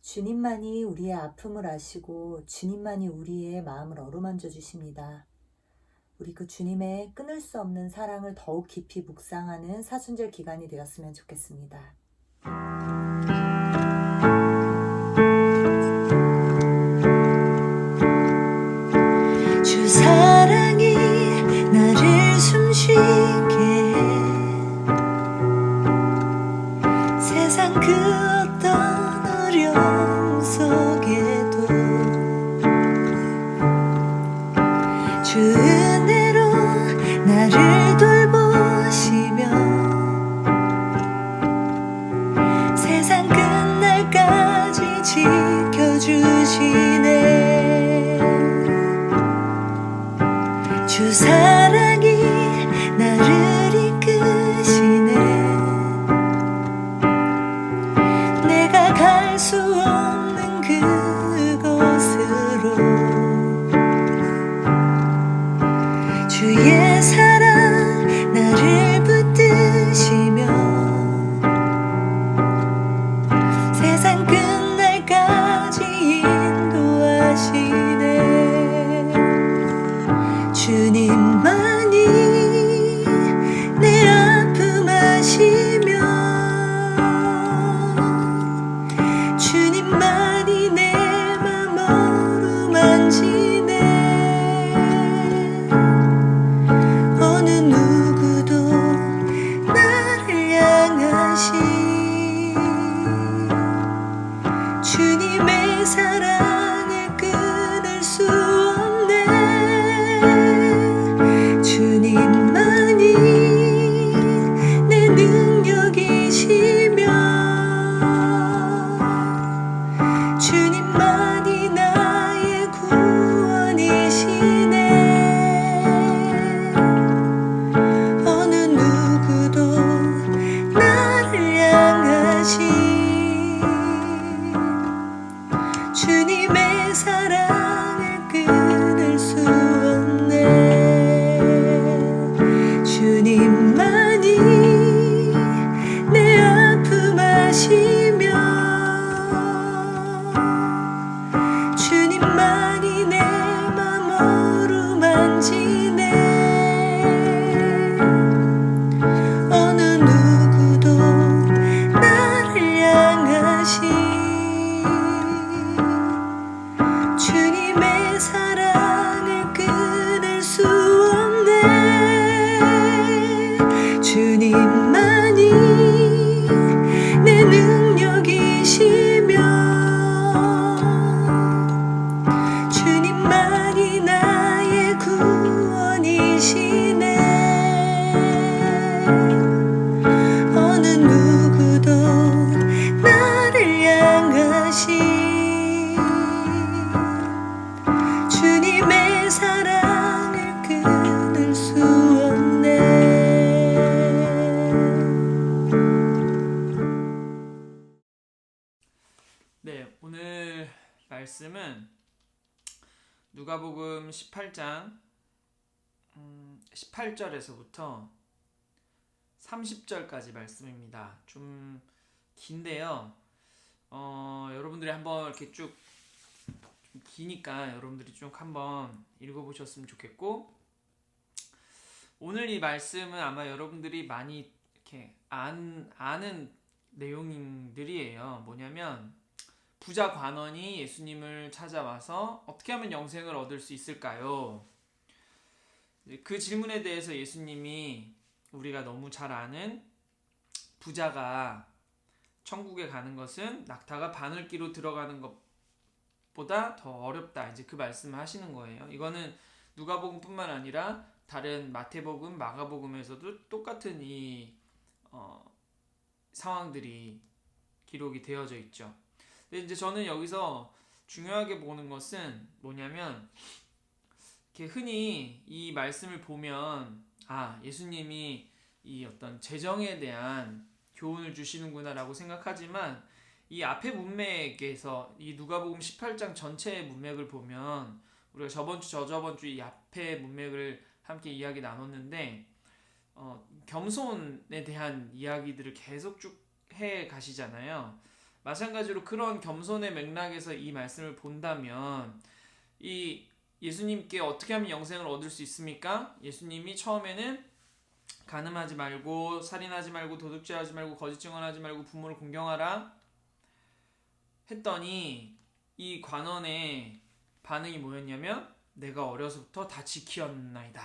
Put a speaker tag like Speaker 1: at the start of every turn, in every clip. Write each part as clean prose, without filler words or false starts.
Speaker 1: 주님만이 우리의 아픔을 아시고 주님만이 우리의 마음을 어루만져 주십니다. 우리 그 주님의 끊을 수 없는 사랑을 더욱 깊이 묵상하는 사순절 기간이 되었으면 좋겠습니다.
Speaker 2: 주 사랑이 나를 숨쉬게 해 세상 그 어떤 어려움 속에도 주 은혜로 나를 돌보시며 세상 끝날까지 지켜주시네. 주 사랑이 나를 이끄시네. 내가 갈 수 없는 그곳으로 주의 사랑 나를 붙드시며 세상 끝날까지 인도하시네. 주님만이 내 아픔 아시며 주님만이 내 맘 어루만지네. 어느 누구도 나를 향하신 주님의 사랑을 끊을 수 없네. 주님만이 내 능력이시며 주님만이 나의 구원이시네. 어느 누구도 나를 향하신 주님의 사랑을 끊을 수 없네. 주님만이 내 아픔 아시며 주님만이 내 맘 어루만지네. 어느 누구도 나를 향하신 주님의 사랑을 끊을 수 없네. 주님만이 내 능력이시며 주님만이 나의 구원이시네. 어느 누구도 나를 향하신 주님의 사랑을 끊을 수 없네.
Speaker 3: 네, 오늘 말씀은 누가복음 18장 18절에서부터 30절까지 말씀입니다. 좀 긴데요. 여러분들이 한번 이렇게 쭉 좀 기니까 여러분들이 쭉 한번 읽어보셨으면 좋겠고, 오늘 이 말씀은 아마 여러분들이 많이 이렇게 아는 내용들이에요. 뭐냐면 부자 관원이 예수님을 찾아와서 어떻게 하면 영생을 얻을 수 있을까요? 그 질문에 대해서 예수님이 우리가 너무 잘 아는 부자가 천국에 가는 것은 낙타가 바늘기로 들어가는 것보다 더 어렵다, 이제 그 말씀을 하시는 거예요. 이거는 누가복음뿐만 아니라 다른 마태복음, 마가복음에서도 똑같은 이 상황들이 기록이 되어져 있죠. 근데 이제 저는 여기서 중요하게 보는 것은 뭐냐면, 이렇게 흔히 이 말씀을 보면 예수님이 이 어떤 재정에 대한 교훈을 주시는구나라고 생각하지만, 이 앞의 문맥에서 이 누가복음 18장 전체의 문맥을 보면, 우리가 저번주 저저번주 이 앞의 문맥을 함께 이야기 나눴는데 겸손에 대한 이야기들을 계속 쭉 해 가시잖아요. 마찬가지로 그런 겸손의 맥락에서 이 말씀을 본다면 이 예수님께 어떻게 하면 영생을 얻을 수 있습니까? 예수님이 처음에는 간음하지 말고 살인하지 말고 도둑질하지 말고 거짓 증언하지 말고 부모를 공경하라 했더니 이 관원의 반응이 뭐였냐면 내가 어려서부터 다 지키었나이다.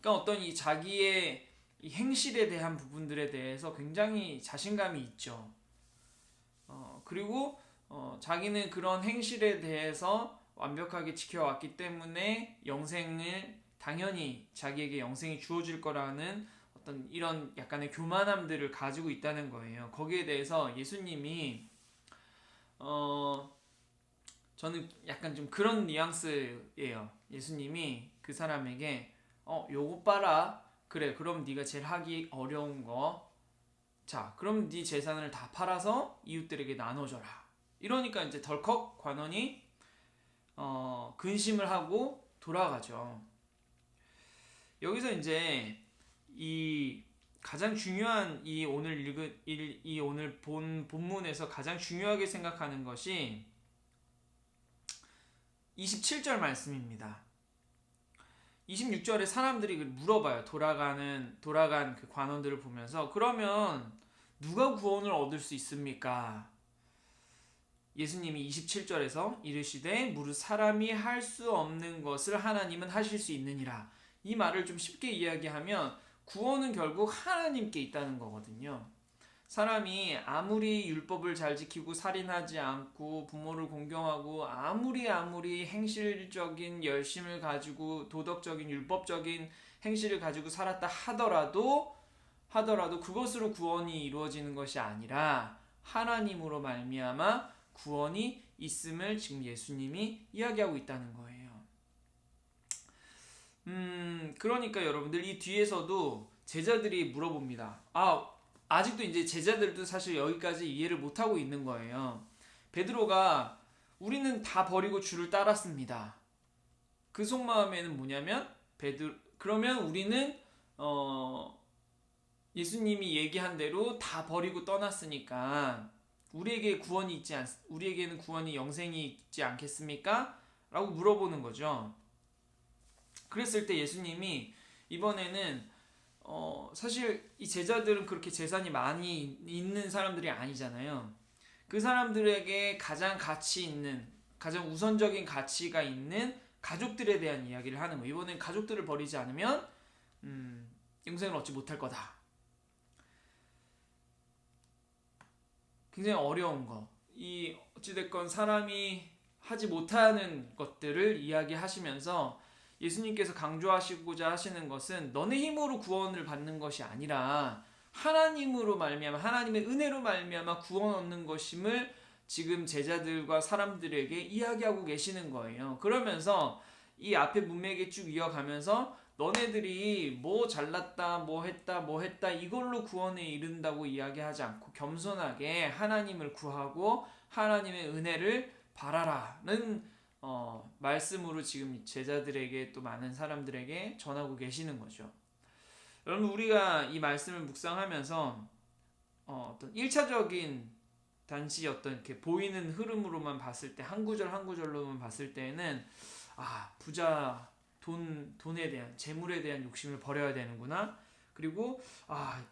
Speaker 3: 그러니까 어떤 이 자기의 이 행실에 대한 부분들에 대해서 굉장히 자신감이 있죠. 그리고 자기는 그런 행실에 대해서 완벽하게 지켜왔기 때문에 영생을 당연히 자기에게 영생이 주어질 거라는 어떤 이런 약간의 교만함들을 가지고 있다는 거예요. 거기에 대해서 예수님이 저는 약간 좀 그런 뉘앙스예요. 예수님이 그 사람에게 요거 봐라. 그래, 그럼 네가 제일 하기 어려운 거. 자, 그럼 네 재산을 다 팔아서 이웃들에게 나눠줘라. 이러니까 이제 덜컥 관원이 근심을 하고 돌아가죠. 여기서 이제 이 가장 중요한 이 오늘 본 본문에서 가장 중요하게 생각하는 것이 27절 말씀입니다. 26절에 사람들이 물어봐요. 돌아간 그 관원들을 보면서 그러면 누가 구원을 얻을 수 있습니까? 예수님이 27절에서 이르시되 무릇 사람이 할 수 없는 것을 하나님은 하실 수 있느니라. 이 말을 좀 쉽게 이야기하면 구원은 결국 하나님께 있다는 거거든요. 사람이 아무리 율법을 잘 지키고 살인하지 않고 부모를 공경하고 아무리 행실적인 열심을 가지고 도덕적인 율법적인 행실을 가지고 살았다 하더라도 그것으로 구원이 이루어지는 것이 아니라 하나님으로 말미암아 구원이 있음을 지금 예수님이 이야기하고 있다는 거예요. 그러니까 여러분들 이 뒤에서도 제자들이 물어봅니다. 아직도 이제 제자들도 사실 여기까지 이해를 못하고 있는 거예요. 베드로가 우리는 다 버리고 주를 따랐습니다. 그 속마음에는 뭐냐면 그러면 우리는 예수님이 얘기한 대로 다 버리고 떠났으니까 우리에게는 구원이 영생이 있지 않겠습니까? 라고 물어보는 거죠. 그랬을 때 예수님이 이번에는 사실 이 제자들은 그렇게 재산이 많이 있는 사람들이 아니잖아요. 그 사람들에게 가장 우선적인 가치가 있는 가족들에 대한 이야기를 하는 거예요. 이번엔 가족들을 버리지 않으면 영생을 얻지 못할 거다. 굉장히 어려운 거. 이 어찌됐건 사람이 하지 못하는 것들을 이야기하시면서 예수님께서 강조하시고자 하시는 것은 너네 힘으로 구원을 받는 것이 아니라 하나님으로 말미암아 하나님의 은혜로 말미암아 구원 얻는 것임을 지금 제자들과 사람들에게 이야기하고 계시는 거예요. 그러면서 이 앞에 문맥에 쭉 이어가면서 너네들이 뭐 잘났다 뭐 했다 이걸로 구원에 이른다고 이야기하지 않고 겸손하게 하나님을 구하고 하나님의 은혜를 바라라는 말씀으로 지금 제자들에게 또 많은 사람들에게 전하고 계시는 거죠. 여러분 우리가 이 말씀을 묵상하면서 어떤 1차적인 단지 어떤 이렇게 보이는 흐름으로만 봤을 때 한 구절 한 구절로만 봤을 때는 부자 돈에 대한 재물에 대한 욕심을 버려야 되는구나. 그리고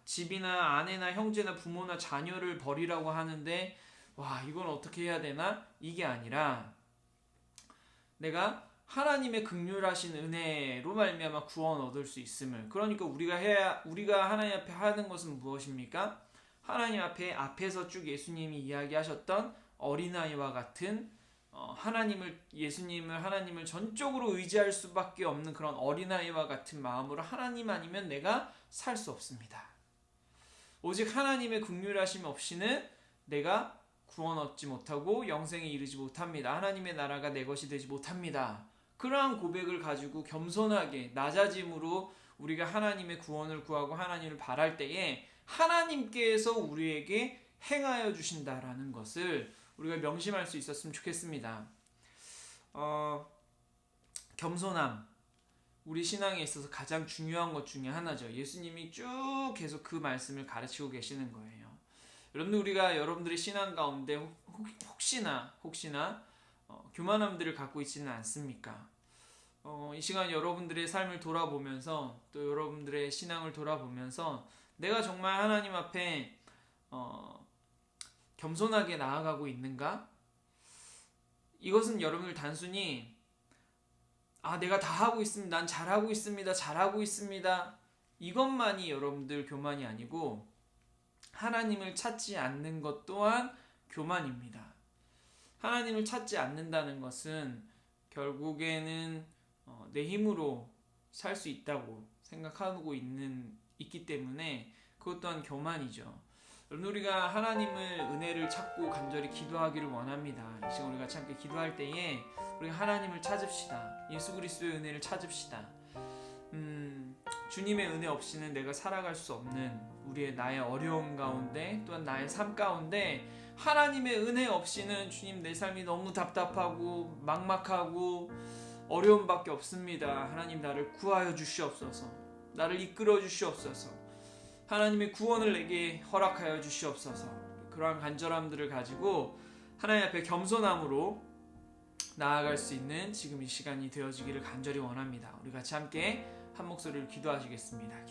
Speaker 3: 집이나 아내나 형제나 부모나 자녀를 버리라고 하는데 이건 어떻게 해야 되나? 이게 아니라 내가 하나님의 긍휼하신 은혜로 말미암아 구원 얻을 수 있음을. 그러니까 우리가 하나님 앞에 하는 것은 무엇입니까? 하나님 앞에서 쭉 예수님이 이야기하셨던 어린아이와 같은 하나님을 전적으로 의지할 수밖에 없는 그런 어린아이와 같은 마음으로 하나님 아니면 내가 살 수 없습니다. 오직 하나님의 긍휼하심 없이는 내가 구원 얻지 못하고 영생에 이르지 못합니다. 하나님의 나라가 내 것이 되지 못합니다. 그러한 고백을 가지고 겸손하게 낮아짐으로 우리가 하나님의 구원을 구하고 하나님을 바랄 때에 하나님께서 우리에게 행하여 주신다라는 것을 우리가 명심할 수 있었으면 좋겠습니다. 겸손함, 우리 신앙에 있어서 가장 중요한 것 중에 하나죠. 예수님이 쭉 계속 그 말씀을 가르치고 계시는 거예요. 여러분들, 우리가 여러분들의 신앙 가운데 혹시나 교만함들을 갖고 있지는 않습니까? 이 시간 여러분들의 삶을 돌아보면서, 또 여러분들의 신앙을 돌아보면서 내가 정말 하나님 앞에 겸손하게 나아가고 있는가? 이것은 여러분들 단순히 내가 다 하고 있습니다, 난 잘하고 있습니다, 이것만이 여러분들 교만이 아니고, 하나님을 찾지 않는 것 또한 교만입니다. 하나님을 찾지 않는다는 것은 결국에는 내 힘으로 살 수 있다고 생각하고 있기 때문에 그것 또한 교만이죠. 여러분, 우리가 하나님을 은혜를 찾고 간절히 기도하기를 원합니다. 이 시간 우리가 같이 함께 기도할 때에 우리가 하나님을 찾읍시다. 예수 그리스도의 은혜를 찾읍시다. 주님의 은혜 없이는 내가 살아갈 수 없는 나의 어려움 가운데, 또한 나의 삶 가운데 하나님의 은혜 없이는 주님, 내 삶이 너무 답답하고 막막하고 어려움밖에 없습니다. 하나님, 나를 구하여 주시옵소서. 나를 이끌어 주시옵소서. 하나님의 구원을 내게 허락하여 주시옵소서. 그러한 간절함들을 가지고 하나님 앞에 겸손함으로 나아갈 수 있는 지금 이 시간이 되어지기를 간절히 원합니다. 우리 같이 함께 한 목소리로 기도하시겠습니다.